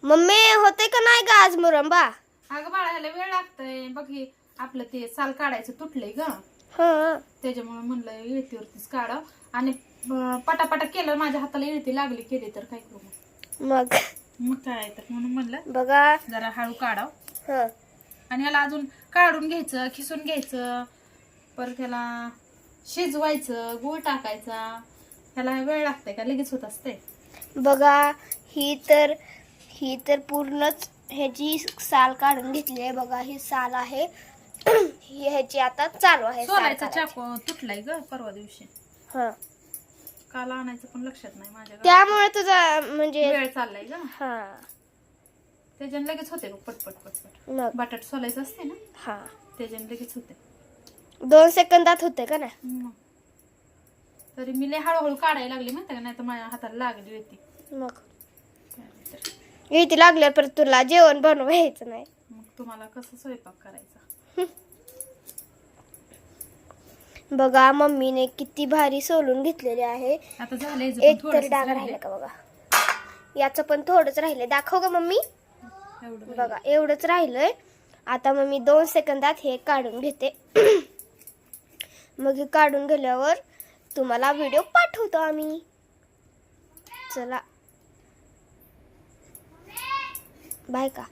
Mummy होते का नाही ग आज मुरंबा? अगं बाळा ह्याला वेळ लागतंय बघ. हे आपलं ते साल काढायचं तुटलंय ग. हा त्याच्यामुळे म्हणलं इळतीवरतीच काढाव. आणि पटापटा केलं माझ्या हाताला इळती लागली केली तर काय करू मग मग काय तर म्हणून म्हणलं बघा. जरा हळू काढाव. हा आणि ह्याला अजून काढून घ्यायचं, खिसून घ्यायचं, परत ह्याला शिजवायचं, गूळ टाकायचा. ह्याला वेळ लागतंय का लगेच होत असते. बघा ही तर पूर्णच ह्याची साल काढून घेतली आहे. बघा ही साल आहे. ही ह्याची आता चालू आहे साल सोलायचा काढायची. चाकू तुटलाय ग परवा दिवशी. हा काल आणायचं पण लक्षात नाही माझ्या. त्यामुळे तुझा म्हणजे वेळ चाललाय ग. हा त्याच्यानं लगेच होते बघ पटपट पटपट. मग बटाट सोलायचं असते ना हा त्याच्यानं लगेच होते. 2 सेकंदात होते का नाही. तरी मी लय हळूहळू काढायला लागली माहिती का, नाही तर माझ्या हाताला लागली होती. मग इथे लागल्यावर परत तुला जेवण बनवायचं नाही. मग तुम्हाला कसं स्वयंपाक करायचा. बघा मम्मीने किती भारी सोलून घेतलेले आहे. आता झालंय एक तर डाग राहिला का बघा. याचं पण थोडंच राहिलंय. दाखव का मम्मी. एवढं बघा एवढंच राहिलंय. आता मम्मी 2 सेकंदात हे काढून घेते. मग हे काढून गेल्यावर तुम्हाला व्हिडिओ पाठवतो आम्ही. चला बाय का.